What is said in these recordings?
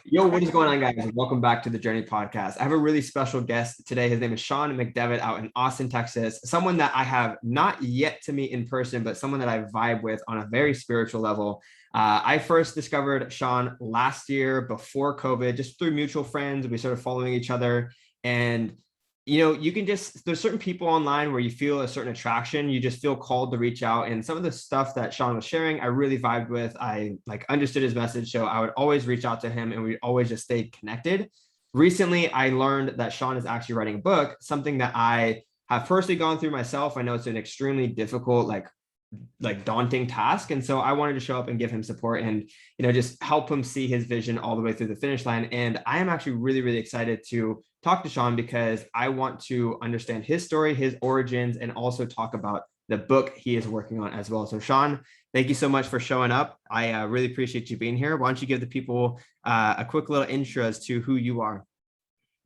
Yo, what is going on, guys? Welcome back to the Journey Podcast. I have a really special guest today. His name is Sean Mcdevitt out in Austin, Texas. Someone that I have not yet to meet in person, but someone that I vibe with on a very spiritual level. I first discovered Sean last year before COVID, just through mutual friends. We started following each other. And you can just, there's certain people online where you feel a certain attraction, you just feel called to reach out. And some of the stuff that Sean was sharing, I really vibed with. I understood his message. So I would always reach out to him and we'd always just stay connected. Recently, I learned that Sean is actually writing a book, something that I have personally gone through myself. I know it's an extremely difficult, daunting task. And so I wanted to show up and give him support and, just help him see his vision all the way through the finish line. And I am actually really, really excited to talk to Sean because I want to understand his story, his origins, and also talk about the book he is working on as well. So Sean, thank you so much for showing up. I really appreciate you being here. Why don't you give the people a quick little intro as to who you are?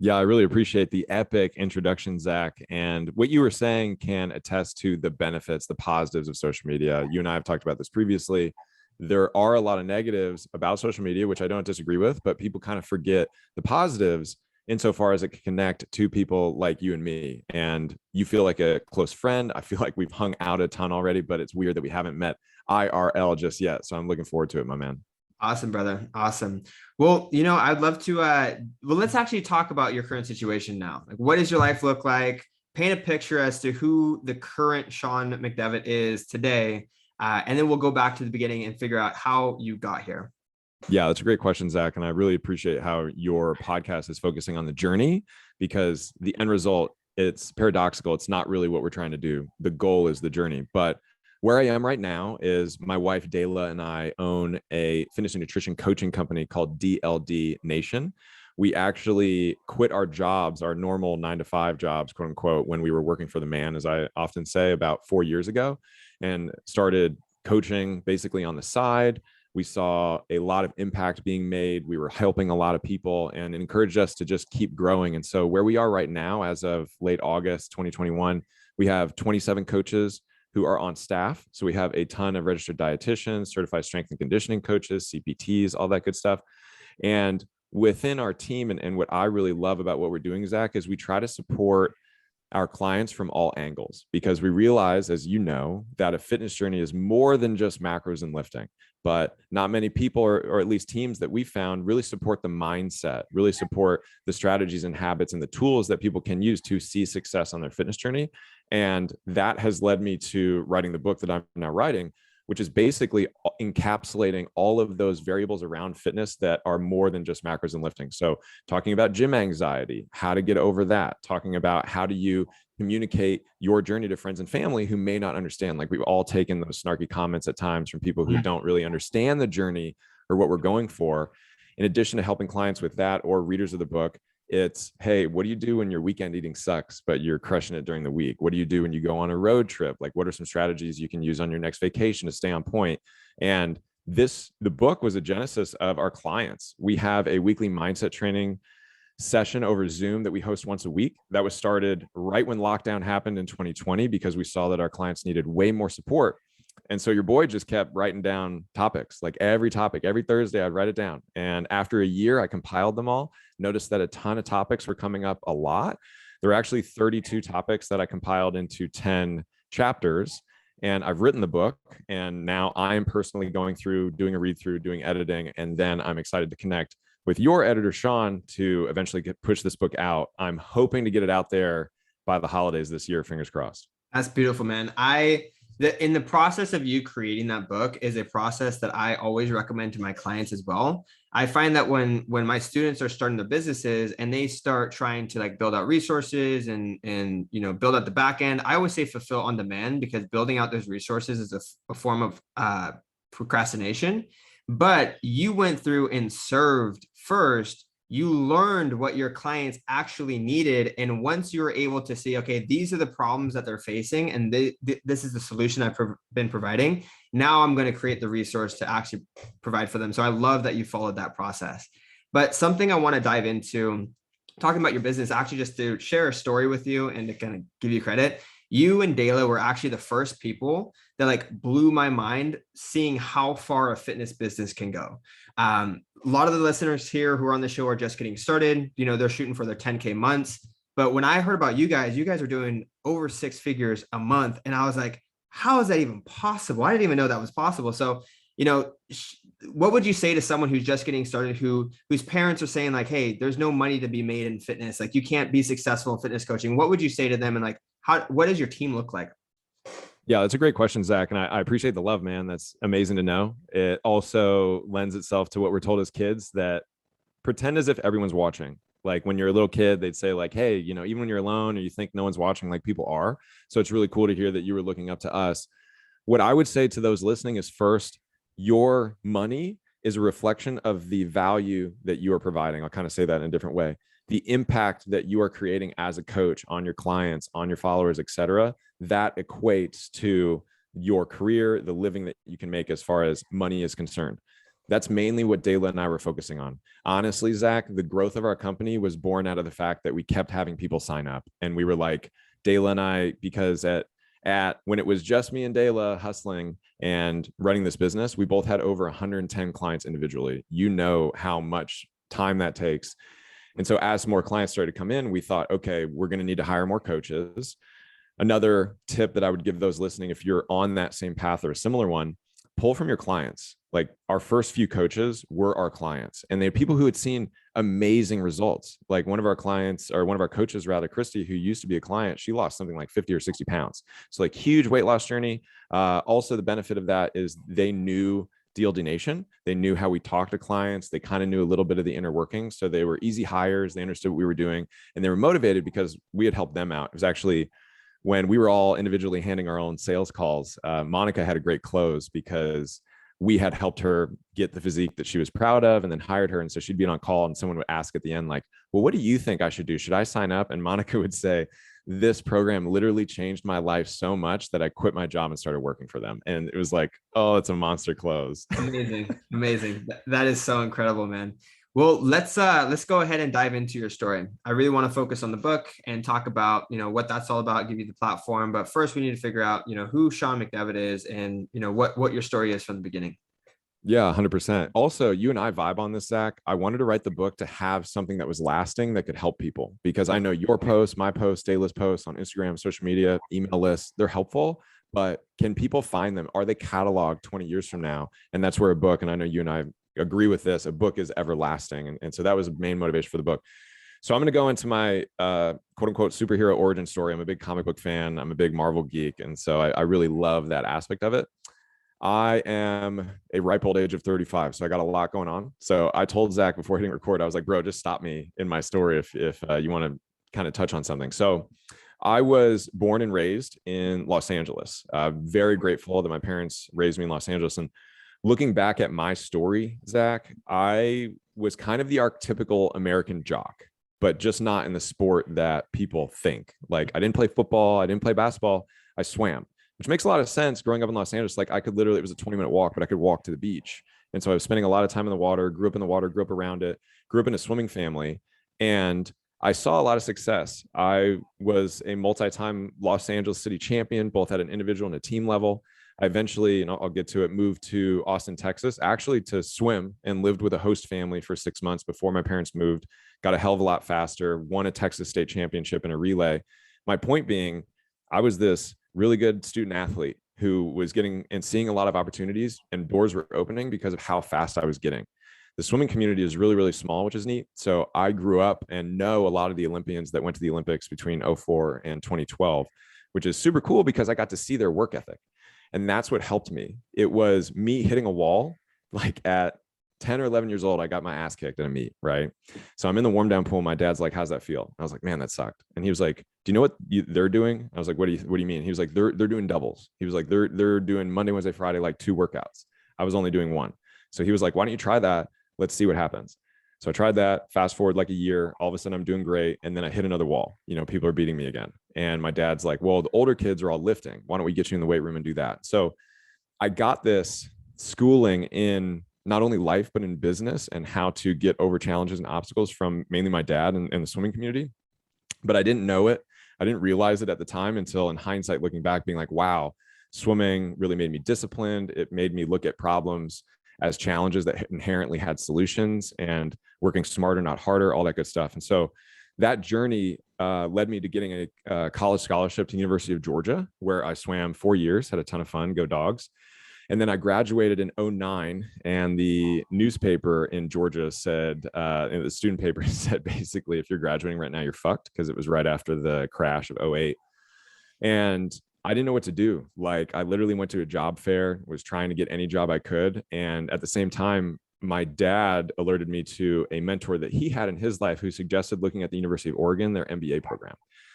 Yeah, I really appreciate the epic introduction, Zach. And what you were saying can attest to the benefits, the positives of social media. You and I have talked about this previously. There are a lot of negatives about social media, which I don't disagree with, but people kind of forget the positives insofar as it can connect to people like you and me. And you feel like a close friend. I feel like we've hung out a ton already, but it's weird that we haven't met IRL just yet. So I'm looking forward to it, my man. Awesome, brother. Awesome. Well, I'd love to, let's actually talk about your current situation now. Like, what does your life look like? Paint a picture as to who the current Sean Mcdevitt is today. And then we'll go back to the beginning and figure out how you got here. Yeah, that's a great question, Zach. And I really appreciate how your podcast is focusing on the journey because the end result, it's paradoxical. It's not really what we're trying to do. The goal is the journey. But where I am right now is my wife, Dayla, and I own a fitness and nutrition coaching company called DLD Nation. We actually quit our jobs, our normal 9-to-5 jobs, quote unquote, when we were working for the man, as I often say, about 4 years ago, and started coaching basically on the side. We saw a lot of impact being made. We were helping a lot of people and it encouraged us to just keep growing. And so where we are right now, as of late August 2021, we have 27 coaches who are on staff. So we have a ton of registered dietitians, certified strength and conditioning coaches, CPTs, all that good stuff. And within our team, and what I really love about what we're doing, Zach, is we try to support our clients from all angles because we realize, as you know, that a fitness journey is more than just macros and lifting. But not many people, or at least teams that we found, really support the mindset, really support the strategies and habits and the tools that people can use to see success on their fitness journey. And that has led me to writing the book that I'm now writing, which is basically encapsulating all of those variables around fitness that are more than just macros and lifting. So talking about gym anxiety, how to get over that, talking about how do you communicate your journey to friends and family who may not understand. Like, we've all taken those snarky comments at times from people who don't really understand the journey or what we're going for. In addition to helping clients with that or readers of the book, it's, hey, what do you do when your weekend eating sucks, but you're crushing it during the week? What do you do when you go on a road trip? Like, what are some strategies you can use on your next vacation to stay on point? And the book was a genesis of our clients. We have a weekly mindset training session over Zoom that we host once a week. That was started right when lockdown happened in 2020 because we saw that our clients needed way more support. And so your boy just kept writing down topics, like every topic, every Thursday, I'd write it down. And after a year, I compiled them all, noticed that a ton of topics were coming up a lot. There were actually 32 topics that I compiled into 10 chapters. And I've written the book. And now I'm personally going through, doing a read through, doing editing. And then I'm excited to connect with your editor, Sean, to eventually push this book out. I'm hoping to get it out there by the holidays this year, fingers crossed. That's beautiful, man. In the process of you creating that book is a process that I always recommend to my clients as well. I find that when my students are starting their businesses and they start trying to build out resources and build out the back end, I always say fulfill on demand, because building out those resources is a form of procrastination. But you went through and served first. You learned what your clients actually needed. And once you were able to see, okay, these are the problems that they're facing, and this is the solution I've been providing, now I'm going to create the resource to actually provide for them. So I love that you followed that process. But something I want to dive into, talking about your business, actually just to share a story with you and to kind of give you credit. you and Dayla were actually the first people that like blew my mind seeing how far a fitness business can go. A lot of the listeners here who are on the show are just getting started. You know, they're shooting for their 10K months. But when I heard about you guys are doing over 6 figures a month. And I was like, how is that even possible? I didn't even know that was possible. So, you know, what would you say to someone who's just getting started, whose parents are saying like, hey, there's no money to be made in fitness. Like you can't be successful in fitness coaching. What would you say to them? And like, what does your team look like? Yeah, that's a great question, Zach. And I appreciate the love, man. That's amazing to know. It also lends itself to what we're told as kids, that pretend as if everyone's watching. Like when you're a little kid, they'd say like, hey, you know, even when you're alone or you think no one's watching, like people are. So it's really cool to hear that you were looking up to us. What I would say to those listening is, first, your money is a reflection of the value that you are providing. I'll kind of say that in a different way. The impact that you are creating as a coach on your clients, on your followers, et cetera, that equates to your career, the living that you can make as far as money is concerned. That's mainly what Dayla and I were focusing on. Honestly, Zach, the growth of our company was born out of the fact that we kept having people sign up. And we were like, Dayla and I, because at when it was just me and Dayla hustling and running this business, we both had over 110 clients individually. You know how much time that takes. And so as more clients started to come in, we thought, okay, we're going to need to hire more coaches. Another tip that I would give those listening, if you're on that same path or a similar one, pull from your clients. Like our first few coaches were our clients, and they had people who had seen amazing results. Like one of our clients, or one of our coaches rather, Christy, who used to be a client, she lost something like 50 or 60 pounds. So like huge weight loss journey. Also the benefit of that is they knew DLD Nation. They knew how we talked to clients. They kind of knew a little bit of the inner workings. So they were easy hires. They understood what we were doing, and they were motivated because we had helped them out. It was actually when we were all individually handing our own sales calls, Monica had a great close because we had helped her get the physique that she was proud of and then hired her. And so she'd be on call and someone would ask at the end, like, well, what do you think I should do? Should I sign up? And Monica would say, this program literally changed my life so much that I quit my job and started working for them. And it was like, oh, it's a monster close. Amazing. Amazing. That is so incredible, man. Well, let's go ahead and dive into your story. I really want to focus on the book and talk about, you know, what that's all about, give you the platform. But first we need to figure out, you know, who Sean Mcdevitt is and, you know, what your story is from the beginning. Yeah, 100%. Also, you and I vibe on this, Zach. I wanted to write the book to have something that was lasting that could help people, because I know your posts, my posts, Dayla's posts on Instagram, social media, email lists, they're helpful, but can people find them? Are they cataloged 20 years from now? And that's where a book, and I know you and I agree with this, a book is everlasting. And so that was the main motivation for the book. So I'm going to go into my quote unquote superhero origin story. I'm a big comic book fan. I'm a big Marvel geek. And so I really love that aspect of it. I am a ripe old age of 35. So I got a lot going on. So I told Zach before hitting record, I was like, bro, just stop me in my story if you want to kind of touch on something. So I was born and raised in Los Angeles. Very grateful that my parents raised me in Los Angeles. And looking back at my story, Zach, I was kind of the archetypical American jock, but just not in the sport that people think. Like I didn't play football. I didn't play basketball. I swam, which makes a lot of sense growing up in Los Angeles. Like I could literally, it was a 20-minute walk, but I could walk to the beach. And so I was spending a lot of time in the water, grew up in the water, grew up around it, grew up in a swimming family. And I saw a lot of success. I was a multi-time Los Angeles City champion, both at an individual and a team level. I eventually, and I'll get to it, moved to Austin, Texas, actually to swim, and lived with a host family for 6 months before my parents moved, got a hell of a lot faster, won a Texas state championship in a relay. My point being, I was this really good student athlete who was getting and seeing a lot of opportunities, and doors were opening because of how fast I was getting. The swimming community is really, really small, which is neat. So I grew up and know a lot of the Olympians that went to the Olympics between 2004 and 2012, which is super cool because I got to see their work ethic. And that's what helped me. It was me hitting a wall. Like at 10 or 11 years old, I got my ass kicked in a meet, right? So I'm in the warm down pool. My dad's like, how's that feel? I was like, man, that sucked. And he was like, do you know what they're doing? I was like, what do you mean? He was like, they're doing doubles. He was like, they're doing Monday, Wednesday, Friday, like 2 workouts. I was only doing 1. So he was like, why don't you try that? Let's see what happens. So I tried that. Fast forward like a year, all of a sudden I'm doing great. And then I hit another wall. You know, people are beating me again. And my dad's like, well, the older kids are all lifting. Why don't we get you in the weight room and do that? So I got this schooling in not only life, but in business and how to get over challenges and obstacles from mainly my dad and the swimming community. But I didn't know it I didn't realize it at the time until in hindsight, looking back, being like, wow, swimming really made me disciplined. It made me look at problems as challenges that inherently had solutions, and working smarter, not harder, all that good stuff. And so that journey led me to getting a college scholarship to the University of Georgia, where I swam 4 years, had a ton of fun, go dogs. And then I graduated in 2009, and the newspaper in Georgia said, the student paper said, basically, if you're graduating right now, you're fucked, because it was right after the crash of 2008. And I didn't know what to do. Like, I literally went to a job fair, was trying to get any job I could. And at the same time, my dad alerted me to a mentor that he had in his life who suggested looking at the University of Oregon, their MBA program.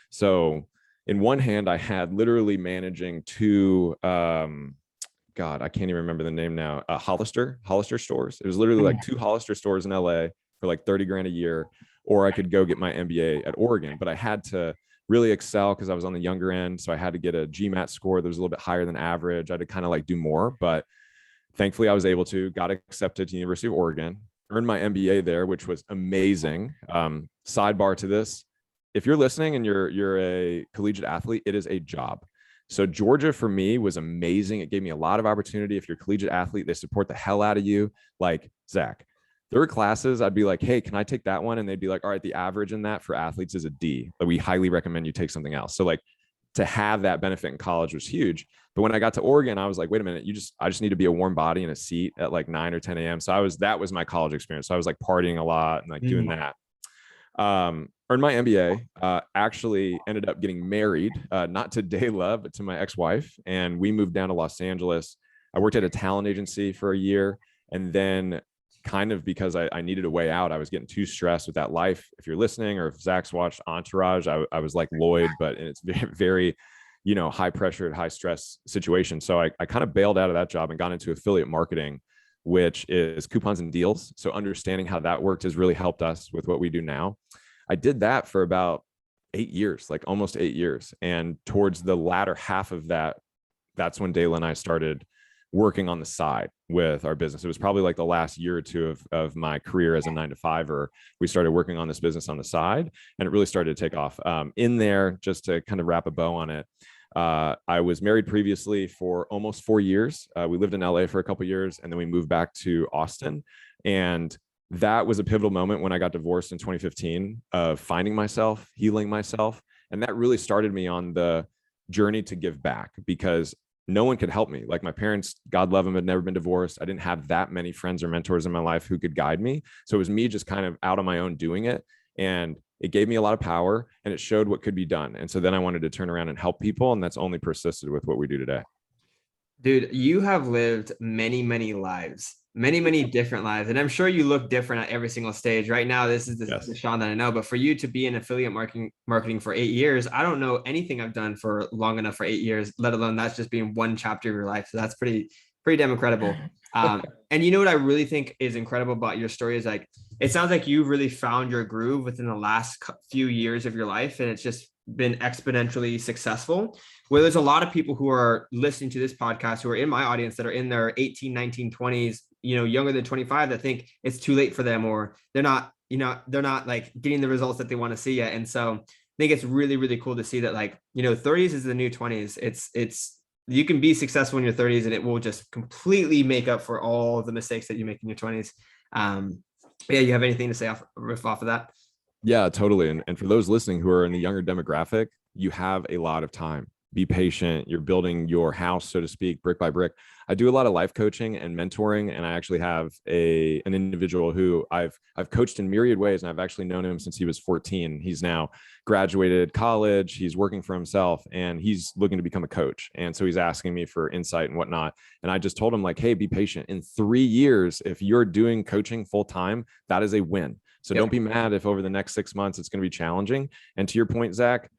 So in one hand, I had literally managing two, God, I can't even remember the name now, Hollister stores. It was literally like 2 Hollister stores in LA for like 30 grand a year, or I could go get my MBA at Oregon. But I had to really excel because I was on the younger end. So I had to get a GMAT score that was a little bit higher than average. I had to kind of like do more, but thankfully I was able to, got accepted to the University of Oregon, earned my MBA there, which was amazing. Sidebar to this, if you're listening and you're a collegiate athlete, it is a job. So Georgia for me was amazing. It gave me a lot of opportunity. If you're a collegiate athlete, they support the hell out of you. Like, Zach, there were classes I'd be like, hey, can I take that one? And they'd be like, all right, the average in that for athletes is a D. But we highly recommend you take something else. So like, to have that benefit in college was huge. But when I got to Oregon, I was like, wait a minute, I just need to be a warm body in a seat at like 9 or 10 a.m. So that was my college experience. So I was like partying a lot and like doing that. Earned my MBA, actually ended up getting married, not to Dayla, but to my ex-wife. And we moved down to Los Angeles. I worked at a talent agency for a year. And then kind of because I needed a way out, I was getting too stressed with that life. If you're listening, or if Zach's watched Entourage, I was like Lloyd, but it's very, very, high pressure, high stress situation. So I kind of bailed out of that job and got into affiliate marketing, which is coupons and deals. So understanding how that worked has really helped us with what we do now. I did that for about 8 years, like almost 8 years. And towards the latter half of that, that's when Dayla and I started working on the side with our business. It was probably like the last year or two of my career as a 9-to-5er. We started working on this business on the side, and it really started to take off. In there, just to kind of wrap a bow on it, I was married previously for almost 4 years. We lived in LA for a couple of years, and then we moved back to Austin. And that was a pivotal moment when I got divorced in 2015 of finding myself, healing myself. And that really started me on the journey to give back, because no one could help me. Like, my parents, God love them, had never been divorced. I didn't have that many friends or mentors in my life who could guide me. So it was me just kind of out on my own doing it. And it gave me a lot of power, and it showed what could be done. And so then I wanted to turn around and help people. And that's only persisted with what we do today. Dude, you have lived many, many lives, many, many different lives. And I'm sure you look different at every single stage. Right now, this is the Sean that I know. But for you to be in affiliate marketing for 8 years, I don't know anything I've done for long enough for 8 years, let alone that's just being one chapter of your life. So that's pretty damn incredible. And you know what I really think is incredible about your story is, like, it sounds like you've really found your groove within the last few years of your life, and it's just been exponentially successful. Where there's a lot of people who are listening to this podcast who are in my audience that are in their 18, 19, 20s, younger than 25, that think it's too late for them, or they're not like getting the results that they want to see yet. And so I think it's really, really cool to see that, like, 30s is the new 20s. It's you can be successful in your 30s, and it will just completely make up for all the mistakes that you make in your 20s. Yeah, you have anything to say riff off of that? Yeah, totally. And for those listening who are in the younger demographic, you have a lot of time. Be patient. You're building your house, so to speak, brick by brick. I do a lot of life coaching and mentoring, and I actually have an individual who I've coached in myriad ways, and I've actually known him since he was 14. He's now graduated college. He's working for himself, and he's looking to become a coach. And so he's asking me for insight and whatnot. And I just told him, like, hey, be patient. In 3 years, if you're doing coaching full time, that is a win. So don't be mad if over the next 6 months it's going to be challenging. And to your point, Zach,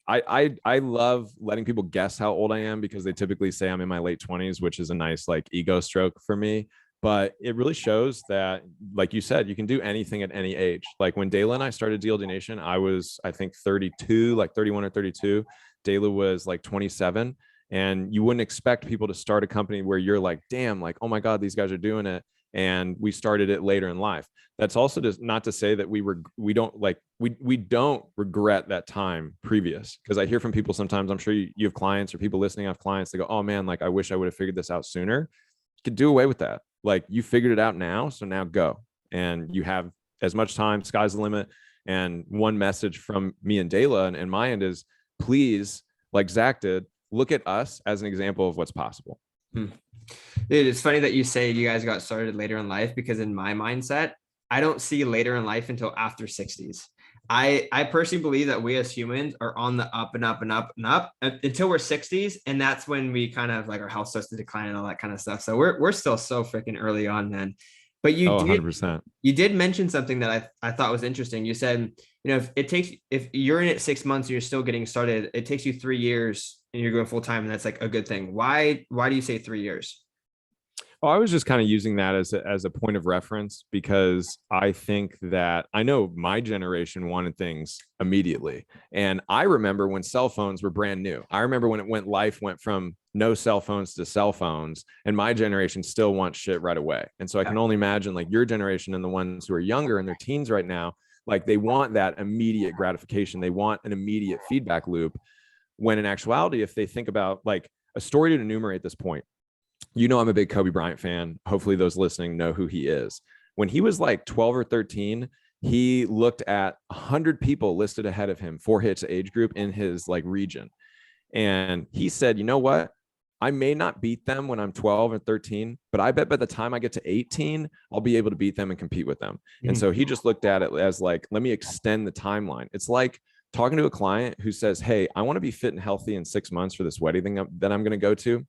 I love letting people guess how old I am, because they typically say I'm in my late 20s, which is a nice like ego stroke for me. But it really shows that, like you said, you can do anything at any age. Like when Dayla and I started DLD Nation, I was, I think, 32, like 31 or 32. Dayla was like 27. And you wouldn't expect people to start a company where you're like, damn, like, oh my God, these guys are doing it. and we started it later in life. That's also just not to say that we don't regret that time previous, because I hear from people sometimes, I'm sure you have clients or people listening have clients, they go, oh man, like I wish I would have figured this out sooner. You could do away with that. Like you figured it out now, so now go. And you have as much time, sky's the limit. And one message from me and Dela and my end is, please, like Zach did, look at us as an example of what's possible. Dude, it's funny that you say you guys got started later in life, because in my mindset, I don't see later in life until after 60s. I personally believe that we as humans are on the up and up and up and up until we're 60s. And that's when we kind of like our health starts to decline and all that kind of stuff. So we're still so freaking early on then. But you 100%. You did mention something that I thought was interesting. You said, if you're in it 6 months and you're still getting started, it takes you 3 years and you're going full time. And that's like a good thing. Why do you say 3 years? Oh, I was just kind of using that as a point of reference, because I think that I know my generation wanted things immediately. And I remember when cell phones were brand new. I remember when life went from no cell phones to cell phones, and my generation still wants shit right away. And so I can only imagine like your generation and the ones who are younger in their teens right now, like they want that immediate gratification. They want an immediate feedback loop. When in actuality, if they think about like a story to enumerate this point, I'm a big Kobe Bryant fan. Hopefully those listening know who he is. When he was like 12 or 13, he looked at 100 people listed ahead of him for his age group in his like region. And he said, you know what? I may not beat them when I'm 12 or 13, but I bet by the time I get to 18, I'll be able to beat them and compete with them. Mm-hmm. And so he just looked at it as like, let me extend the timeline. It's like talking to a client who says, hey, I want to be fit and healthy in 6 months for this wedding that I'm going to go to.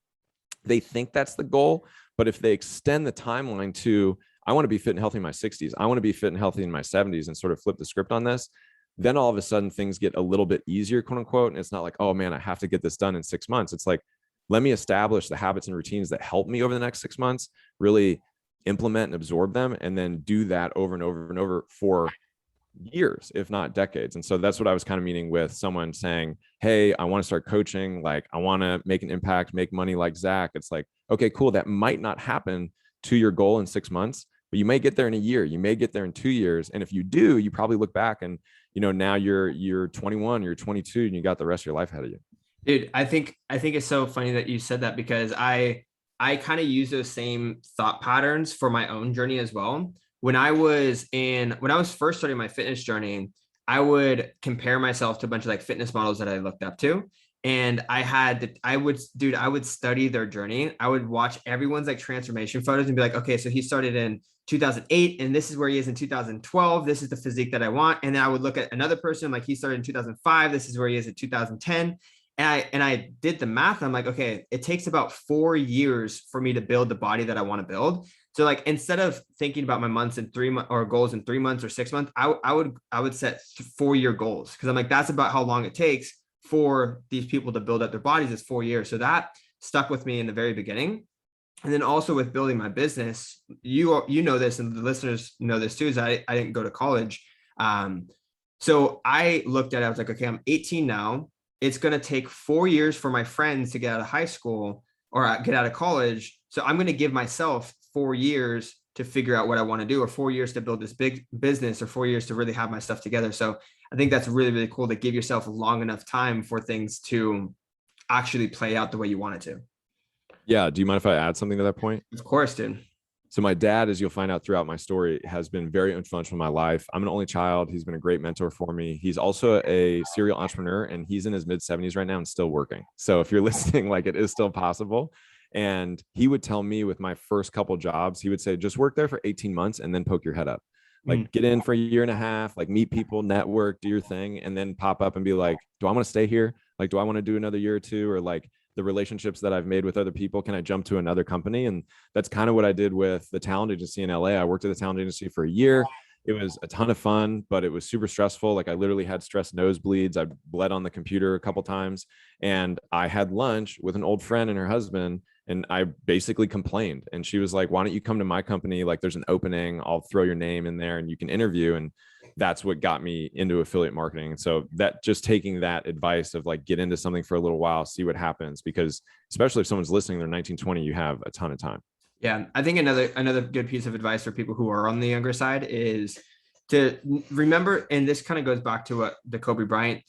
They think that's the goal, but if they extend the timeline to, I want to be fit and healthy in my 60s, I want to be fit and healthy in my 70s, and sort of flip the script on this, then all of a sudden things get a little bit easier, quote unquote. And it's not like, oh man, I have to get this done in 6 months. It's like, let me establish the habits and routines that help me over the next 6 months, really implement and absorb them, and then do that over and over and over for years, if not decades. And so that's what I was kind of meaning with someone saying, hey, I want to start coaching. Like I want to make an impact, make money like Zach. It's like, okay, cool. That might not happen to your goal in 6 months, but you may get there in a year. You may get there in 2 years. And if you do, you probably look back and, now you're 21, you're 22, and you got the rest of your life ahead of you. Dude, I think it's so funny that you said that, because I kind of use those same thought patterns for my own journey as well. When I was first starting my fitness journey, I would compare myself to a bunch of like fitness models that I looked up to. And I would study their journey. I would watch everyone's like transformation photos and be like, okay, so he started in 2008 and this is where he is in 2012. This is the physique that I want. And then I would look at another person, like he started in 2005. This is where he is in 2010. And I did the math. I'm like, okay, it takes about 4 years for me to build the body that I want to build. So like, instead of thinking about my months in 3 months or goals in 3 months or 6 months, I would set 4-year goals. Cause I'm like, that's about how long it takes for these people to build up their bodies, is 4 years. So that stuck with me in the very beginning. And then also with building my business, you know this, and the listeners know this too, is I didn't go to college. So I looked at it, I was like, okay, I'm 18 now. It's going to take 4 years for my friends to get out of high school or get out of college. So I'm going to give myself 4 years to figure out what I want to do, or 4 years to build this big business, or 4 years to really have my stuff together. So I think that's really, really cool to give yourself long enough time for things to actually play out the way you want it to. Yeah. Do you mind if I add something to that point? Of course, dude. So my dad, as you'll find out throughout my story, has been very influential in my life. I'm an only child. He's been a great mentor for me. He's also a serial entrepreneur, and he's in his mid-70s right now and still working. So if you're listening, like, it is still possible. And he would tell me with my first couple jobs, he would say, just work there for 18 months and then poke your head up. Like get in for a year and a half, like meet people, network, do your thing, and then pop up and be like, do I want to stay here? Like, do I want to do another year or two? Or like, the relationships that I've made with other people, can I jump to another company? And that's kind of what I did with the talent agency in LA. I worked at the talent agency for a year. It was a ton of fun, but it was super stressful. Like I literally had stress nosebleeds. I bled on the computer a couple times, and I had lunch with an old friend and her husband, and I basically complained. And she was like, why don't you come to my company? Like there's an opening, I'll throw your name in there and you can interview. And that's what got me into affiliate marketing. And so that, just taking that advice of like, get into something for a little while, see what happens, because especially if someone's listening, they're 19, 20, you have a ton of time. Yeah, I think another good piece of advice for people who are on the younger side is to remember, and this kind of goes back to what the Kobe Bryant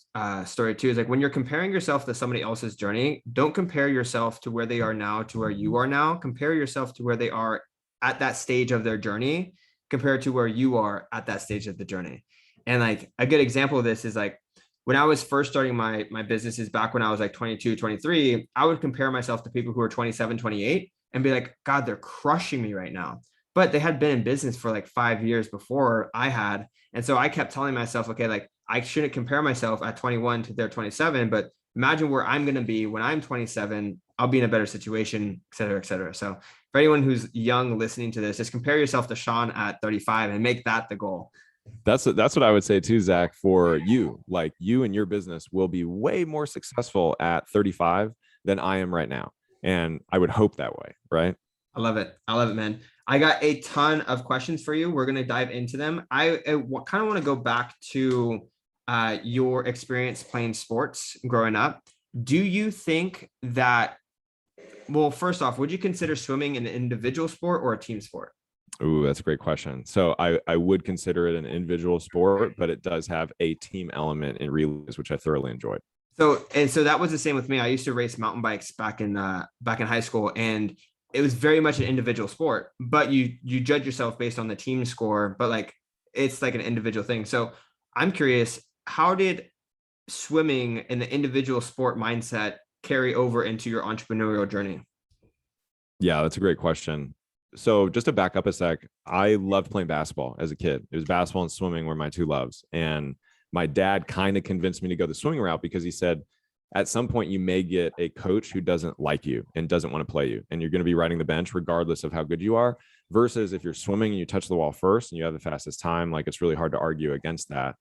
story too, is like when you're comparing yourself to somebody else's journey, don't compare yourself to where they are now to where you are now. Compare yourself to where they are at that stage of their journey compared to where you are at that stage of the journey. And like a good example of this is like when I was first starting my businesses back when I was like 22, 23, I would compare myself to people who are 27, 28 and be like, God, they're crushing me right now. But they had been in business for like 5 years before I had. And so I kept telling myself, okay, like I shouldn't compare myself at 21 to their 27, but imagine where I'm going to be when I'm 27. I'll be in a better situation, et cetera, et cetera. So for anyone who's young listening to this, just compare yourself to Sean at 35 and make that the goal. That's what I would say too, Zach, for you. Like you and your business will be way more successful at 35 than I am right now. And I would hope that way, right? I love it. I love it, man. I got a ton of questions for you. We're going to dive into them. I kind of want to go back to your experience playing sports growing up. Do you think that, well, first off, would you consider swimming an individual sport or a team sport? Ooh, that's a great question. So I would consider it an individual sport, but it does have a team element in relays, which I thoroughly enjoyed. So that was the same with me. I used to race mountain bikes back in high school, and it was very much an individual sport. But you judge yourself based on the team score, but like it's like an individual thing. So I'm curious, how did swimming and the individual sport mindset carry over into your entrepreneurial journey? Yeah, that's a great question. So just to back up a sec, I loved playing basketball as a kid. It was basketball and swimming were my two loves. And my dad kind of convinced me to go the swimming route because he said, at some point you may get a coach who doesn't like you and doesn't want to play you. And you're going to be riding the bench regardless of how good you are. Versus if you're swimming and you touch the wall first and you have the fastest time, like it's really hard to argue against that.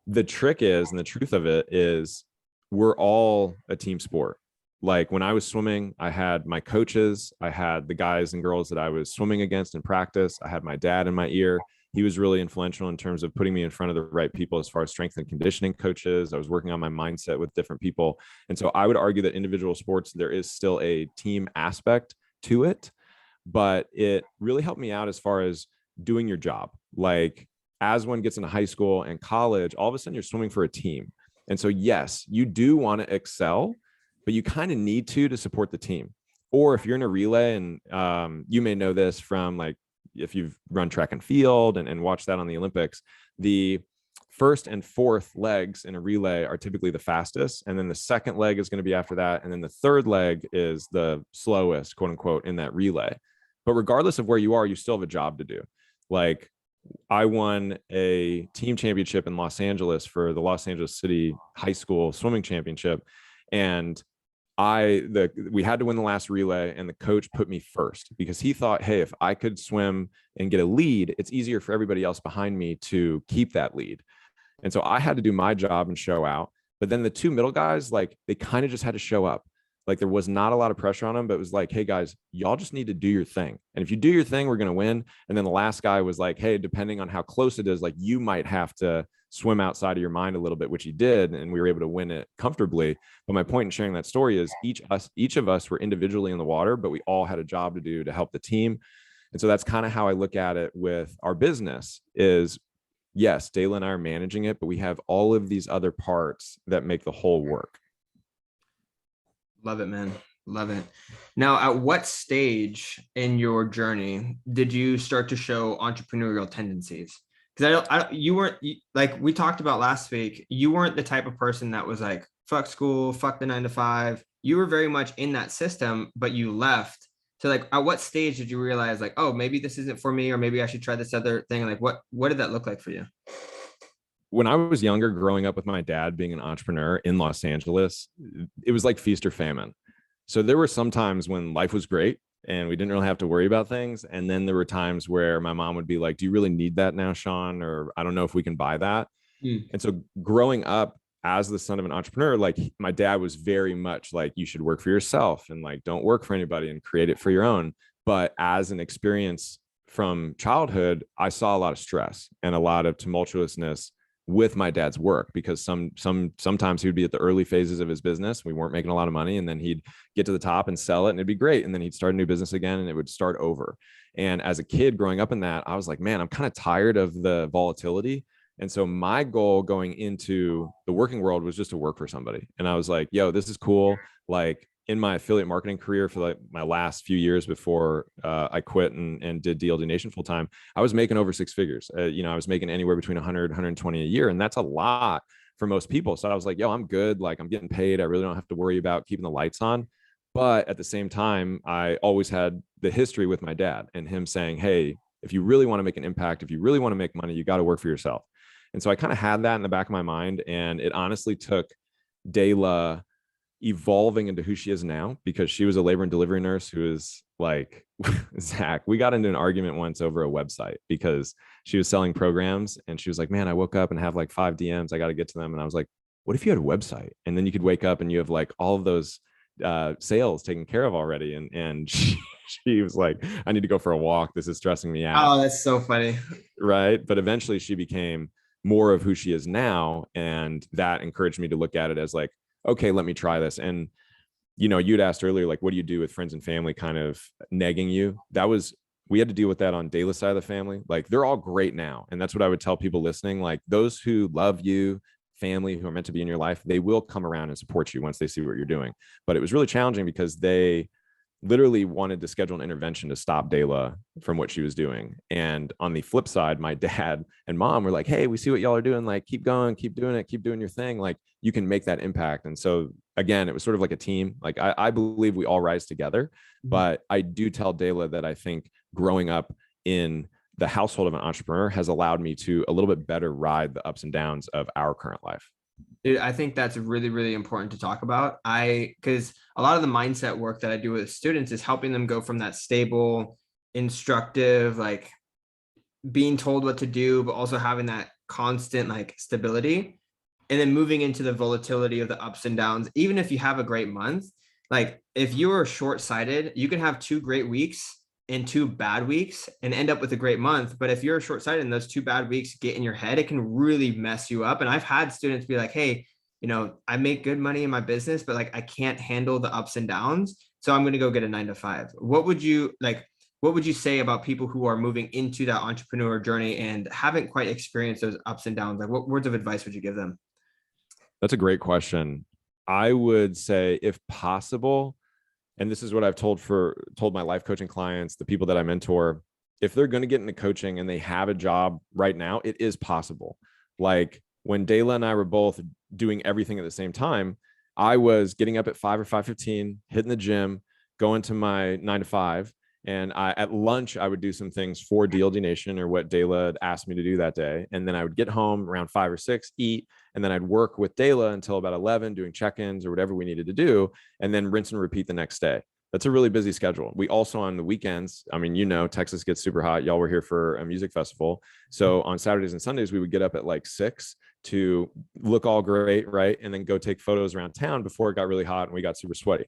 The trick is, and the truth of it is, we're all a team sport. Like when I was swimming, I had my coaches, I had the guys and girls that I was swimming against in practice. I had my dad in my ear. He was really influential in terms of putting me in front of the right people as far as strength and conditioning coaches. I was working on my mindset with different people. And so I would argue that individual sports, there is still a team aspect to it, but it really helped me out as far as doing your job. Like as one gets into high school and college, all of a sudden you're swimming for a team. And so, yes, you do want to excel, but you kind of need to support the team. Or if you're in a relay, and you may know this from like if you've run track and field and watched that on the Olympics, the first and fourth legs in a relay are typically the fastest. And then the second leg is going to be after that. And then the third leg is the slowest, quote unquote, in that relay. But regardless of where you are, you still have a job to do. Like I won a team championship in Los Angeles for the Los Angeles City High School Swimming Championship. And we had to win the last relay, and the coach put me first because he thought, hey, if I could swim and get a lead, it's easier for everybody else behind me to keep that lead. And so I had to do my job and show out. But then the two middle guys, like they kind of just had to show up. Like there was not a lot of pressure on them, but it was like, hey guys, y'all just need to do your thing. And if you do your thing, we're going to win. And then the last guy was like, hey, depending on how close it is, like you might have to swim outside of your mind a little bit, which he did. And we were able to win it comfortably. But my point in sharing that story is each of us were individually in the water, but we all had a job to do to help the team. And so that's kind of how I look at it with our business is, yes, Dayla and I are managing it, but we have all of these other parts that make the whole work. Love it, man. Love it. Now, at what stage in your journey did you start to show entrepreneurial tendencies? Because you weren't like we talked about last week. You weren't the type of person that was like, fuck school, fuck the 9 to 5. You were very much in that system, but you left. So, like, at what stage did you realize, like, oh, maybe this isn't for me, or maybe I should try this other thing? Like, what did that look like for you? When I was younger, growing up with my dad being an entrepreneur in Los Angeles, it was like feast or famine. So there were some times when life was great and we didn't really have to worry about things. And then there were times where my mom would be like, do you really need that now, Sean? Or I don't know if we can buy that. And so growing up as the son of an entrepreneur, like my dad was very much like, you should work for yourself and like, don't work for anybody and create it for your own. But as an experience from childhood, I saw a lot of stress and a lot of tumultuousness with my dad's work, because sometimes he would be at the early phases of his business. We weren't making a lot of money, and then he'd get to the top and sell it and it'd be great. And then he'd start a new business again and it would start over. And as a kid growing up in that, I was like, man, I'm kind of tired of the volatility. And so my goal going into the working world was just to work for somebody. And I was like, yo, this is cool. Like in my affiliate marketing career for like my last few years before I quit and did DLD Nation full time, I was making over six figures. I was making anywhere between 100, 120 a year. And that's a lot for most people. So I was like, yo, I'm good. Like I'm getting paid. I really don't have to worry about keeping the lights on. But at the same time, I always had the history with my dad and him saying, hey, if you really want to make an impact, if you really want to make money, you got to work for yourself. And so I kind of had that in the back of my mind. And it honestly took Dayla evolving into who she is now, because she was a labor and delivery nurse who is like, Zach, we got into an argument once over a website because she was selling programs and she was like, man, I woke up and have like 5 DMs. I got to get to them. And I was like, what if you had a website and then you could wake up and you have like all of those sales taken care of already? And she was like, I need to go for a walk. This is stressing me out. Oh, that's so funny. Right. But eventually she became more of who she is now. And that encouraged me to look at it as like, okay, let me try this. And, you'd asked earlier, like, what do you do with friends and family kind of negging you? We had to deal with that on Dayla's side of the family. Like, they're all great now. And that's what I would tell people listening. Like, those who love you, family who are meant to be in your life, they will come around and support you once they see what you're doing. But it was really challenging because they literally wanted to schedule an intervention to stop Dayla from what she was doing. And on the flip side, my dad and mom were like, hey, we see what y'all are doing. Like, keep going, keep doing it, keep doing your thing. Like, you can make that impact. And so again, it was sort of like a team. Like, I believe we all rise together, but I do tell Dayla that I think growing up in the household of an entrepreneur has allowed me to a little bit better ride the ups and downs of our current life. Dude, I think that's really, really important to talk about. Because a lot of the mindset work that I do with students is helping them go from that stable, instructive, like being told what to do, but also having that constant like stability, and then moving into the volatility of the ups and downs. Even if you have a great month, like if you are short-sighted, you can have 2 great weeks and 2 bad weeks and end up with a great month. But if you're short-sighted and those 2 bad weeks get in your head, it can really mess you up. And I've had students be like, hey, I make good money in my business, but like I can't handle the ups and downs. So I'm going to go get a 9-to-5. What would you say about people who are moving into that entrepreneur journey and haven't quite experienced those ups and downs? Like, what words of advice would you give them? That's a great question. I would say, if possible, and this is what I've told my life coaching clients, the people that I mentor, if they're going to get into coaching and they have a job right now, it is possible. Like when Dayla and I were both doing everything at the same time, I was getting up at 5 or 5:15, hitting the gym, going to my 9-to-5. And at lunch, I would do some things for DLD Nation or what Dayla had asked me to do that day. And then I would get home around 5 or 6, eat, and then I'd work with Dayla until about 11, doing check-ins or whatever we needed to do, and then rinse and repeat the next day. That's a really busy schedule. We also, on the weekends, I mean, Texas gets super hot. Y'all were here for a music festival. So on Saturdays and Sundays, we would get up at like 6 to look all great, right? And then go take photos around town before it got really hot and we got super sweaty.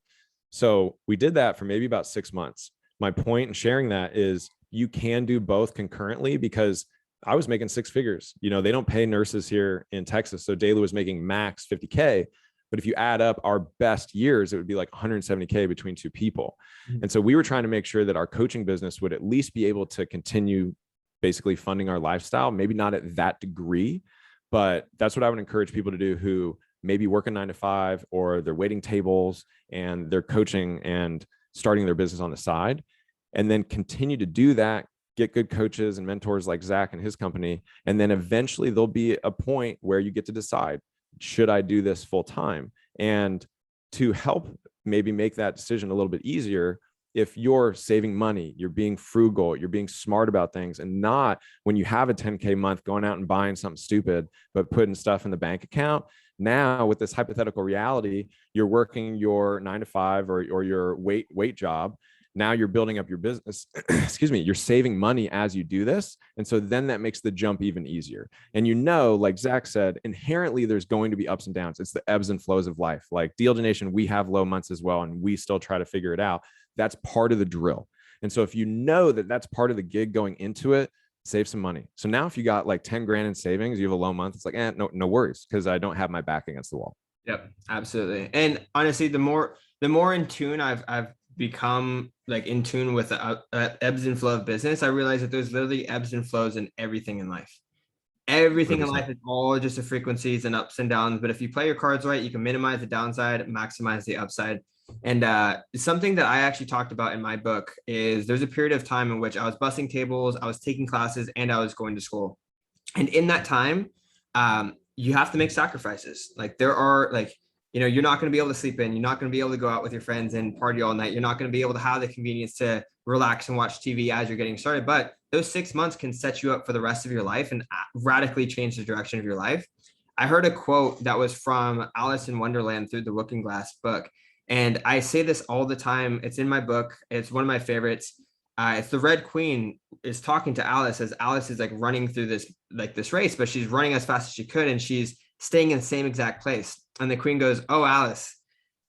So we did that for maybe about 6 months. My point in sharing that is you can do both concurrently, because I was making 6 figures. They don't pay nurses here in Texas. So Dayla was making max 50K. But if you add up our best years, it would be like 170K between 2 people. And so we were trying to make sure that our coaching business would at least be able to continue basically funding our lifestyle, maybe not at that degree, but that's what I would encourage people to do who maybe work a 9-to-5 or they're waiting tables and they're coaching and starting their business on the side, and then continue to do that, get good coaches and mentors like Zach and his company. And then eventually there'll be a point where you get to decide, should I do this full time? And to help maybe make that decision a little bit easier, if you're saving money, you're being frugal, you're being smart about things, and not when you have a 10K month going out and buying something stupid, but putting stuff in the bank account. Now with this hypothetical reality, you're working your 9-to-5 or your weight job. Now you're building up your business, excuse me, you're saving money as you do this. And so then that makes the jump even easier. And like Zach said, inherently there's going to be ups and downs. It's the ebbs and flows of life. Like DLD Nation, we have low months as well, and we still try to figure it out. That's part of the drill. And so if that that's part of the gig going into it, save some money. So now if you got like 10 grand in savings, you have a low month, it's like, no worries, because I don't have my back against the wall. Yep, absolutely. And honestly, the more in tune I've become, like in tune with the ebbs and flow of business, I realize that there's literally ebbs and flows in everything in life. Everything in 100%. life is all just the frequencies and ups and downs. But if you play your cards right, you can minimize the downside, maximize the upside. And something that I actually talked about in my book is there's a period of time in which I was bussing tables, I was taking classes, and I was going to school. And in that time, you have to make sacrifices. Like there are like, you're not going to be able to sleep in. You're not going to be able to go out with your friends and party all night. You're not going to be able to have the convenience to relax and watch TV as you're getting started. But those 6 months can set you up for the rest of your life and radically change the direction of your life. I heard a quote that was from Alice in Wonderland through the Looking Glass book. And I say this all the time. It's in my book. It's one of my favorites. It's the Red Queen is talking to Alice as Alice is like running through this race, but she's running as fast as she could. And she's staying in the same exact place. And the Queen goes, "Oh, Alice,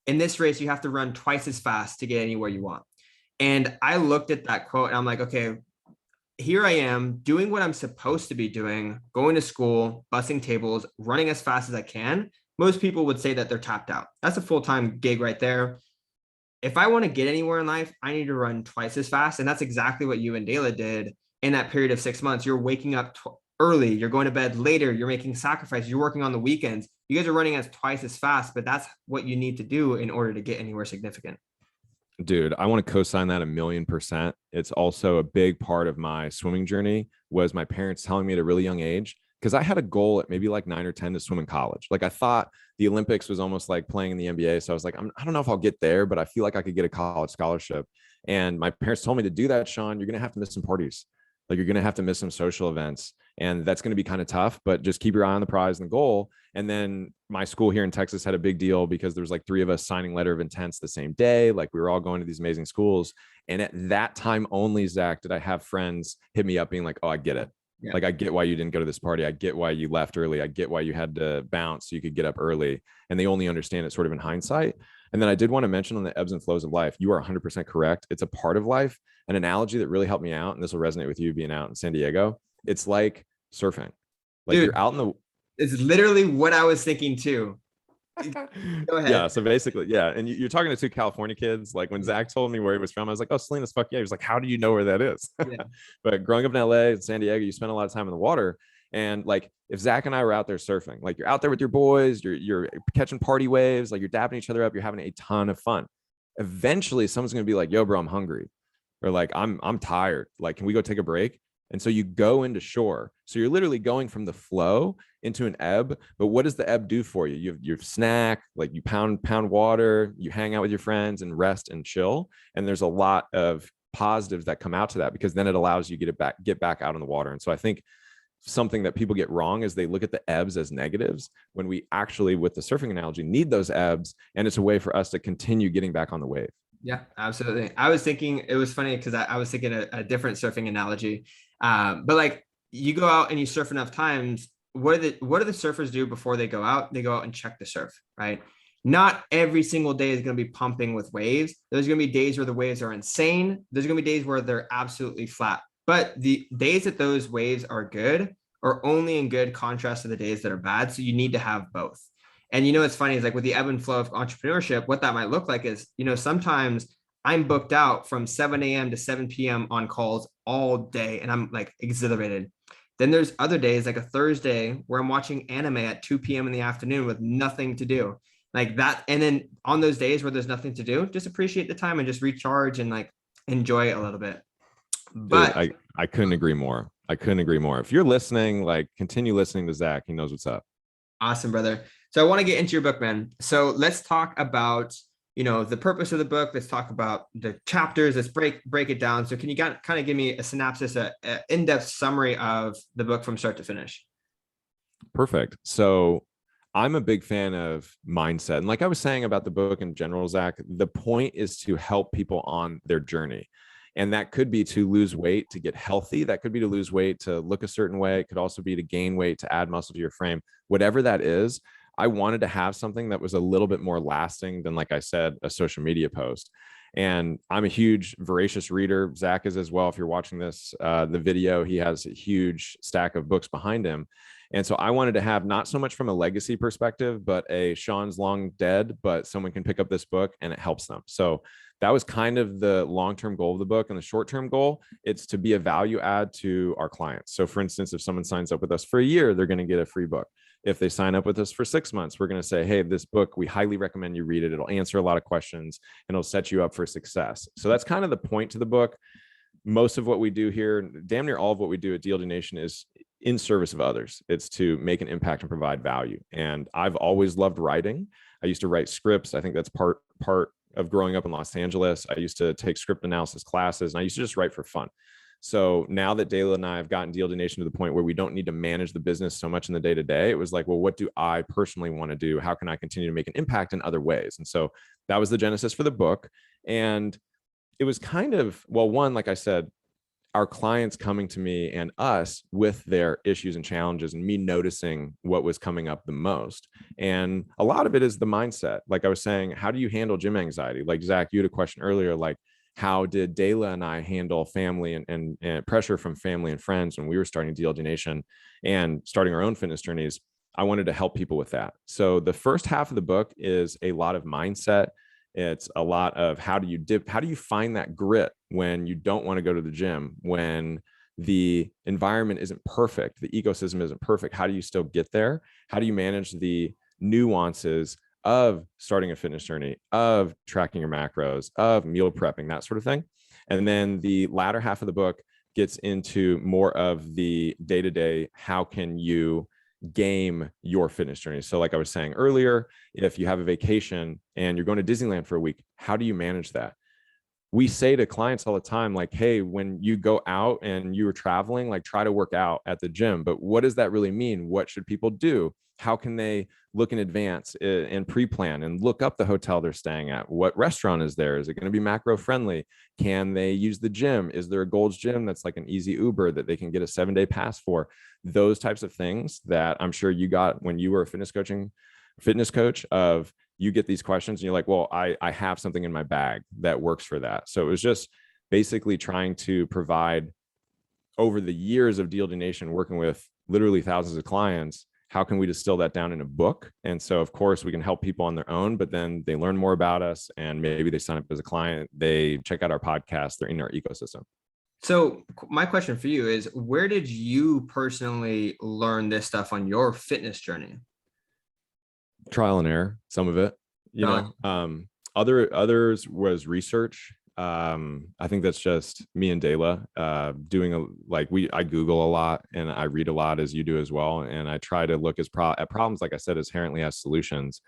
in this race, you have to run twice as fast to get anywhere you want." And I looked at that quote and I'm like, okay, here I am doing what I'm supposed to be doing, going to school, bussing tables, running as fast as I can. Most people would say that they're tapped out. That's a full-time gig right there. If I want to get anywhere in life, I need to run twice as fast. And that's exactly what you and Dela did in that period of 6 months. You're waking up early, you're going to bed later, you're making sacrifices, you're working on the weekends. You guys are running as twice as fast, but that's what you need to do in order to get anywhere significant. Dude, I want to co-sign that 1,000,000%. It's also a big part of my swimming journey was my parents telling me at a really young age, because I had a goal at maybe like 9 or 10 to swim in college. Like I thought the Olympics was almost like playing in the NBA. So I was like, I don't know if I'll get there, but I feel like I could get a college scholarship. And my parents told me to do that, Sean, you're going to have to miss some parties. Like you're going to have to miss some social events. And that's going to be kind of tough, but just keep your eye on the prize and the goal. And then my school here in Texas had a big deal because there was like 3 of us signing letter of intents the same day. Like we were all going to these amazing schools. And at that time only, Zach, did I have friends hit me up being like, "Oh, I get it. Yeah. Like, I get why you didn't go to this party. I get why you left early. I get why you had to bounce so you could get up early." And they only understand it sort of in hindsight. And then I did want to mention on the ebbs and flows of life, you are 100% correct. It's a part of life. An analogy that really helped me out, and this will resonate with you being out in San Diego. It's like surfing. Like Dude, you're out in the... It's literally what I was thinking too. Go ahead. Yeah. So basically, yeah. And you're talking to 2 California kids. Like when Zach told me where he was from, I was like, "Oh, Salinas, fuck yeah." He was like, "How do you know where that is?" Yeah. But growing up in LA and San Diego, you spend a lot of time in the water. And like if Zach and I were out there surfing, like you're out there with your boys, you're catching party waves, like you're dapping each other up, you're having a ton of fun. Eventually someone's gonna be like, "Yo, bro, I'm hungry." Or like, I'm tired. Like, can we go take a break? And so you go into shore. So you're literally going from the flow into an ebb. But what does the ebb do for you? You snack, like you pound water, you hang out with your friends and rest and chill. And there's a lot of positives that come out to that, because then it allows you to get back out in the water. And so I think something that people get wrong is they look at the ebbs as negatives, when we actually, with the surfing analogy, need those ebbs. And it's a way for us to continue getting back on the wave. Yeah, absolutely. I was thinking, it was funny because I was thinking a different surfing analogy. But like you go out and you surf enough times, what do the surfers do before they go out? They go out and check the surf, right? Not every single day is going to be pumping with waves. There's going to be days where the waves are insane. There's going to be days where they're absolutely flat. But the days that those waves are good are only in good contrast to the days that are bad. So you need to have both. And it's funny is like with the ebb and flow of entrepreneurship, what that might look like is, sometimes I'm booked out from 7 a.m. to 7 p.m. on calls all day. And I'm like exhilarated. Then there's other days like a Thursday where I'm watching anime at 2 p.m. in the afternoon with nothing to do like that. And then on those days where there's nothing to do, just appreciate the time and just recharge and like enjoy it a little bit. But Dude, I couldn't agree more. I couldn't agree more. If you're listening, like continue listening to Zach. He knows what's up. Awesome, brother. So I want to get into your book, man. So let's talk about, the purpose of the book. Let's talk about the chapters. Let's break it down. So can you kind of give me a synopsis, an in-depth summary of the book from start to finish? Perfect. So I'm a big fan of mindset. And like I was saying about the book in general, Zach, the point is to help people on their journey. And that could be to lose weight, to get healthy. That could be to lose weight, to look a certain way. It could also be to gain weight, to add muscle to your frame. Whatever that is, I wanted to have something that was a little bit more lasting than, like I said, a social media post. And I'm a huge voracious reader. Zach is as well. If you're watching this, the video, he has a huge stack of books behind him. And so I wanted to have not so much from a legacy perspective, but a Sean's long dead, but someone can pick up this book and it helps them. So that was kind of the long-term goal of the book. And the short-term goal, it's to be a value add to our clients. So for instance, if someone signs up with us for a year, they're going to get a free book. If they sign up with us for 6 months, we're going to say, hey, this book, we highly recommend you read it. It'll answer a lot of questions and it'll set you up for success. So that's kind of the point to the book. Most of what we do here, damn near all of what we do at DLD Nation, is in service of others. It's to make an impact and provide value. And I've always loved writing. I used to write scripts. I think that's part of growing up in Los Angeles. I used to take script analysis classes, and I used to just write for fun. So now that Dayla and I have gotten DLD Nation to the point where we don't need to manage the business so much in the day-to-day, it was like, well, what do I personally want to do? How can I continue to make an impact in other ways? And so that was the genesis for the book. And it was kind of, well, one, like I said, our clients coming to me and us with their issues and challenges, and me noticing what was coming up the most. And a lot of it is the mindset. Like I was saying, how do you handle gym anxiety? Like Zach, you had a question earlier, like, how did Dayla and I handle family and pressure from family and friends when we were starting DLD Nation and starting our own fitness journeys? I wanted to help people with that. So the first half of the book is a lot of mindset. It's a lot of how do you find that grit when you don't want to go to the gym, when the environment isn't perfect, the ecosystem isn't perfect. How do you still get there? How do you manage the nuances of starting a fitness journey, of tracking your macros, of meal prepping, that sort of thing? And then the latter half of the book gets into more of the day-to-day, how can you game your fitness journey? So like I was saying earlier, if you have a vacation and you're going to Disneyland for a week, how do you manage that? We say to clients all the time, like, hey, when you go out and you are traveling, like, try to work out at the gym. But what does that really mean? What should people do? How can they look in advance and pre-plan and look up the hotel they're staying at? What restaurant is there? Is it going to be macro friendly? Can they use the gym? Is there a Gold's Gym that's like an easy Uber that they can get a 7-day pass for? Those types of things that I'm sure you got when you were a fitness coach, of you get these questions and you're like, well, I have something in my bag that works for that. So it was just basically trying to provide, over the years of DLD Nation, working with literally thousands of clients, how can we distill that down in a book? And so, of course, we can help people on their own, but then they learn more about us and maybe they sign up as a client, they check out our podcast, they're in our ecosystem. So my question for you is, where did you personally learn this stuff on your fitness journey? Trial and error, some of it, others was research. I think that's just me and Dayla I Google a lot and I read a lot, as you do as well. And I try to look at problems, like I said, inherently as solutions.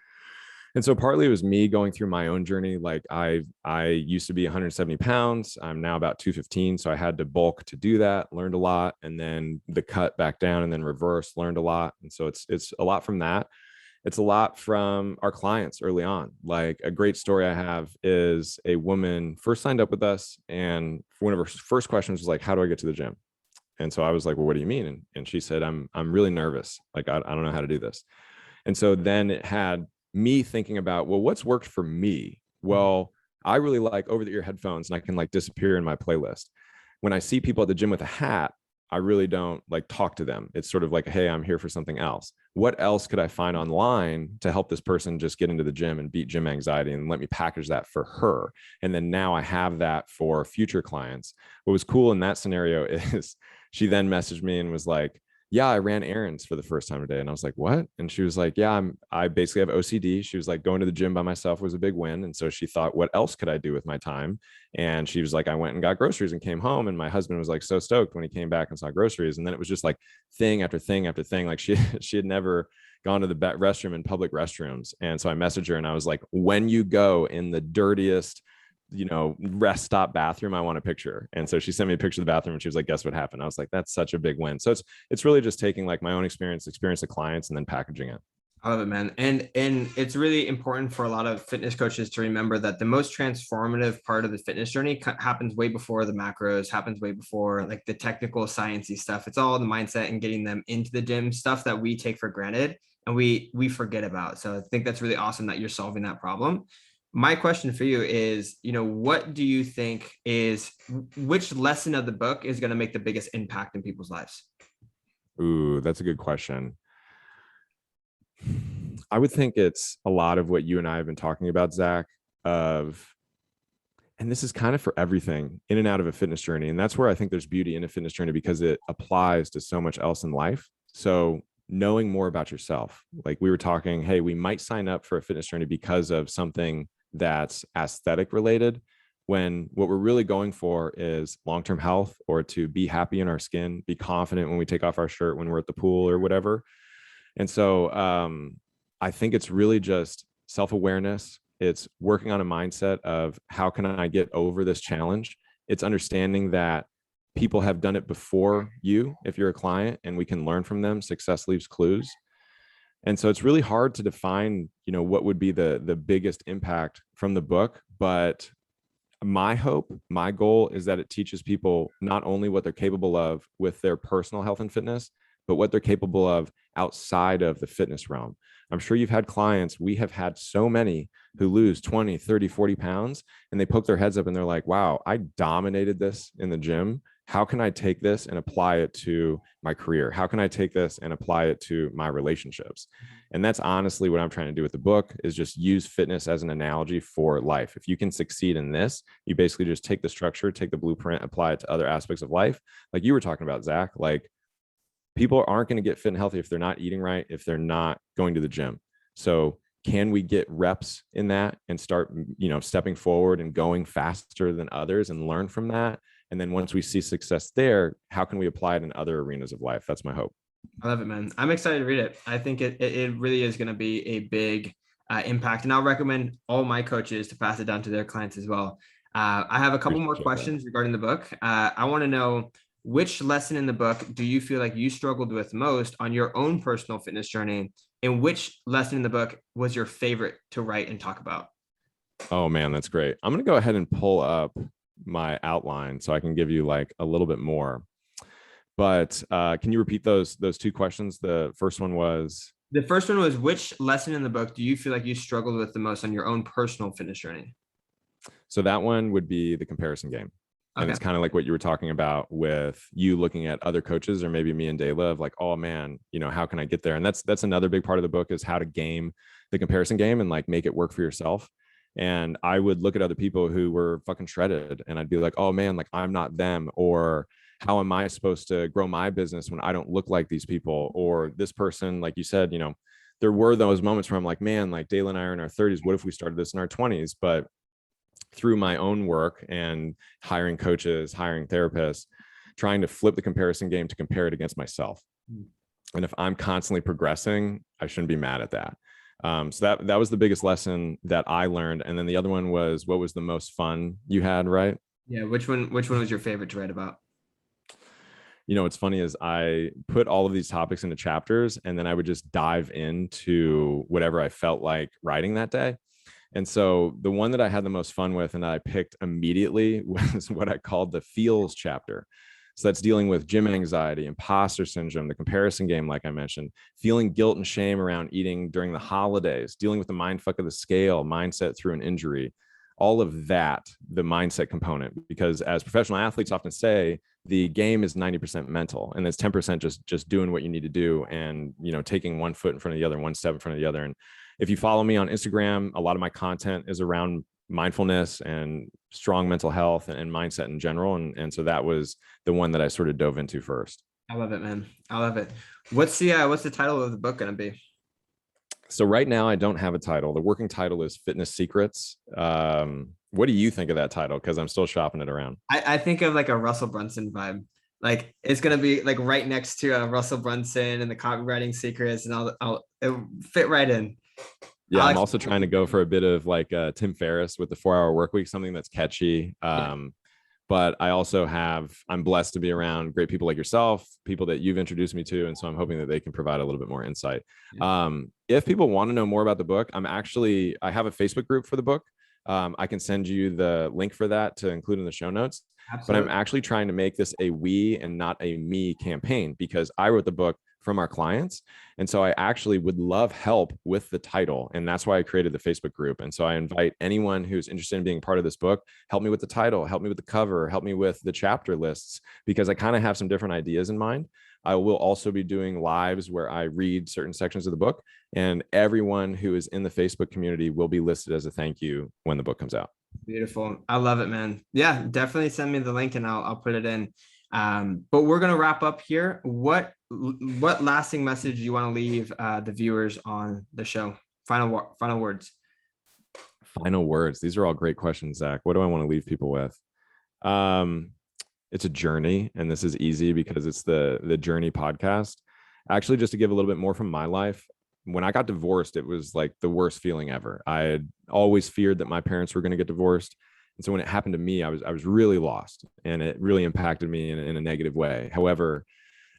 And so partly it was me going through my own journey. Like I used to be 170 pounds. I'm now about 215. So I had to bulk to do that, learned a lot, and then the cut back down and then reverse, learned a lot. And so it's a lot from that. It's a lot from our clients early on. Like a great story I have is a woman first signed up with us, and one of her first questions was like, how do I get to the gym? And so I was like, well, what do you mean? And she said, I'm really nervous. Like, I don't know how to do this. And so then it had me thinking about, well, what's worked for me? Well, I really like over the ear headphones, and I can like disappear in my playlist. When I see people at the gym with a hat, I really don't like talk to them. It's sort of like, hey, I'm here for something else. What else could I find online to help this person just get into the gym and beat gym anxiety, and let me package that for her? And then now I have that for future clients. What was cool in that scenario is she then messaged me and was like, yeah, I ran errands for the first time today. And I was like, what? And she was like, yeah, I basically have OCD. She was like, going to the gym by myself was a big win. And so she thought, what else could I do with my time? And she was like, I went and got groceries and came home. And my husband was like so stoked when he came back and saw groceries. And then it was just like thing after thing after thing. Like she had never gone to the restroom in public restrooms. And so I messaged her and I was like, when you go in the dirtiest, rest stop bathroom, I want a picture. And so she sent me a picture of the bathroom and she was like, guess what happened? I was like, that's such a big win. So it's really just taking like my own experience of clients and then packaging it. I love it, man. And it's really important for a lot of fitness coaches to remember that the most transformative part of the fitness journey happens way before the macros, happens way before like the technical sciencey stuff. It's all the mindset and getting them into the gym, stuff that we take for granted and we forget about. So I think that's really awesome that you're solving that problem. My question for you is, what do you think is which lesson of the book is going to make the biggest impact in people's lives? Ooh, that's a good question. I would think it's a lot of what you and I have been talking about, Zach, of, and this is kind of for everything in and out of a fitness journey. And that's where I think there's beauty in a fitness journey because it applies to so much else in life. So knowing more about yourself, like we were talking, hey, we might sign up for a fitness journey because of something that's aesthetic related, when what we're really going for is long-term health, or to be happy in our skin, be confident when we take off our shirt, when we're at the pool or whatever. And so I think it's really just self-awareness. It's working on a mindset of how can I get over this challenge? It's understanding that people have done it before you if you're a client, and we can learn from them. Success leaves clues. And so it's really hard to define, what would be the biggest impact from the book. But my hope, my goal is that it teaches people not only what they're capable of with their personal health and fitness, but what they're capable of outside of the fitness realm. I'm sure you've had clients, we have had so many who lose 20, 30, 40 pounds, and they poke their heads up and they're like, wow, I dominated this in the gym. How can I take this and apply it to my career? How can I take this and apply it to my relationships? And that's honestly what I'm trying to do with the book, is just use fitness as an analogy for life. If you can succeed in this, you basically just take the structure, take the blueprint, apply it to other aspects of life. Like you were talking about, Zach, like people aren't going to get fit and healthy if they're not eating right, if they're not going to the gym. So can we get reps in that and start, stepping forward and going faster than others and learn from that? And then once we see success there, how can we apply it in other arenas of life? That's my hope. I love it, man. I'm excited to read it. I think it really is going to be a big impact. And I'll recommend all my coaches to pass it down to their clients as well. I have a couple more questions regarding the book. I want to know, which lesson in the book do you feel like you struggled with most on your own personal fitness journey? And which lesson in the book was your favorite to write and talk about? Oh man, that's great. I'm going to go ahead and pull up my outline so I can give you like a little bit more. But can you repeat those two questions? The first one was which lesson in the book do you feel like you struggled with the most on your own personal fitness journey? So that one would be the comparison game. And Okay. it's kind of like what you were talking about with you looking at other coaches, or maybe me and Dayla, of like, oh man, how can I get there? And that's another big part of the book, is how to game the comparison game and like make it work for yourself. And I would look at other people who were fucking shredded, and I'd be like, oh man, like I'm not them. Or how am I supposed to grow my business when I don't look like these people? Or this person, like you said, there were those moments where I'm like, man, like Dayla and I are in our 30s. What if we started this in our 20s? But through my own work and hiring coaches, hiring therapists, trying to flip the comparison game to compare it against myself. And if I'm constantly progressing, I shouldn't be mad at that. So that was the biggest lesson that I learned. And then the other one was, what was the most fun you had, right? Yeah. Which one was your favorite to write about? What's funny is I put all of these topics into chapters, and then I would just dive into whatever I felt like writing that day. And so the one that I had the most fun with and that I picked immediately was what I called the feels chapter. So that's dealing with gym anxiety, imposter syndrome, the comparison game, like I mentioned, feeling guilt and shame around eating during the holidays, dealing with the mind fuck of the scale, mindset through an injury, all of that, the mindset component. Because as professional athletes often say, the game is 90% mental, and it's 10% just doing what you need to do, and taking one foot in front of the other, one step in front of the other. And if you follow me on Instagram, a lot of my content is around mindfulness and strong mental health and mindset in general. And so that was the one that I sort of dove into first. I love it, man. I love it. What's the title of the book going to be? So right now I don't have a title. The working title is Fitness Secrets. What do you think of that title? Because I'm still shopping it around. I think of like a Russell Brunson vibe. Like it's gonna be like right next to Russell Brunson and the copywriting secrets, and it'll fit right in. Yeah, I'm also trying to go for a bit of like Tim Ferriss with the 4-Hour Work Week, something that's catchy. But I'm blessed to be around great people like yourself, people that you've introduced me to. And so I'm hoping that they can provide a little bit more insight. If people want to know more about the book, I have a Facebook group for the book. I can send you the link for that to include in the show notes. Absolutely. But I'm actually trying to make this a we and not a me campaign, because I wrote the book from our clients. And so I actually would love help with the title. And that's why I created the Facebook group. And so I invite anyone who's interested in being part of this book, help me with the title, help me with the cover, help me with the chapter lists, because I kind of have some different ideas in mind. I will also be doing lives where I read certain sections of the book, and everyone who is in the Facebook community will be listed as a thank you when the book comes out. Beautiful. I love it, man. Yeah, definitely send me the link and I'll put it in. But we're going to wrap up here. What lasting message do you want to leave the viewers on the show? Final words. Final words. These are all great questions, Zach. What do I want to leave people with? It's a journey, and this is easy because it's the Journey podcast. Actually, just to give a little bit more from my life, when I got divorced, it was like the worst feeling ever. I had always feared that my parents were going to get divorced. And so when it happened to me, I was really lost, and it really impacted me in a negative way. However,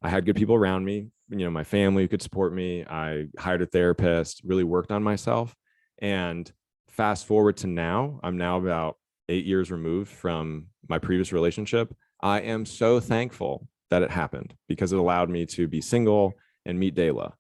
I had good people around me, my family who could support me. I hired a therapist, really worked on myself. And fast forward to now, I'm now about 8 years removed from my previous relationship. I am so thankful that it happened because it allowed me to be single and meet Dayla.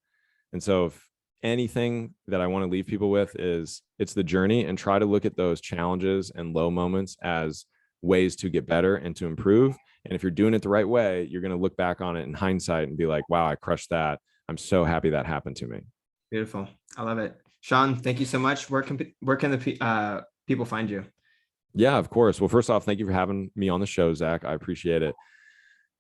And so if anything that I want to leave people with is it's the journey, and try to look at those challenges and low moments as ways to get better and to improve. And if you're doing it the right way, you're going to look back on it in hindsight and be like, wow, I crushed that. I'm so happy that happened to me. Beautiful. I love it. Sean, thank you so much. Where can the people find you? Yeah, of course. Well, first off, thank you for having me on the show, Zach. I appreciate it.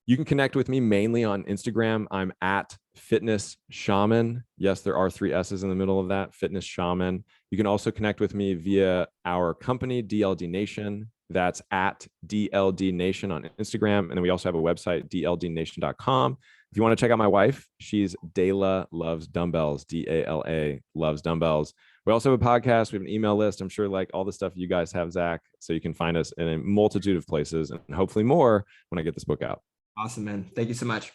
You can connect with me mainly on Instagram. I'm at Fitness Shaman. Yes, there are 3 S's in the middle of that, Fitness Shaman. You can also connect with me via our company, DLD Nation. That's at DLD Nation on Instagram. And then we also have a website, dldnation.com. If you want to check out my wife, she's Dayla Loves Dumbbells, DALA Loves Dumbbells. We also have a podcast. We have an email list. I'm sure like all the stuff you guys have, Zach. So you can find us in a multitude of places, and hopefully more when I get this book out. Awesome, man. Thank you so much.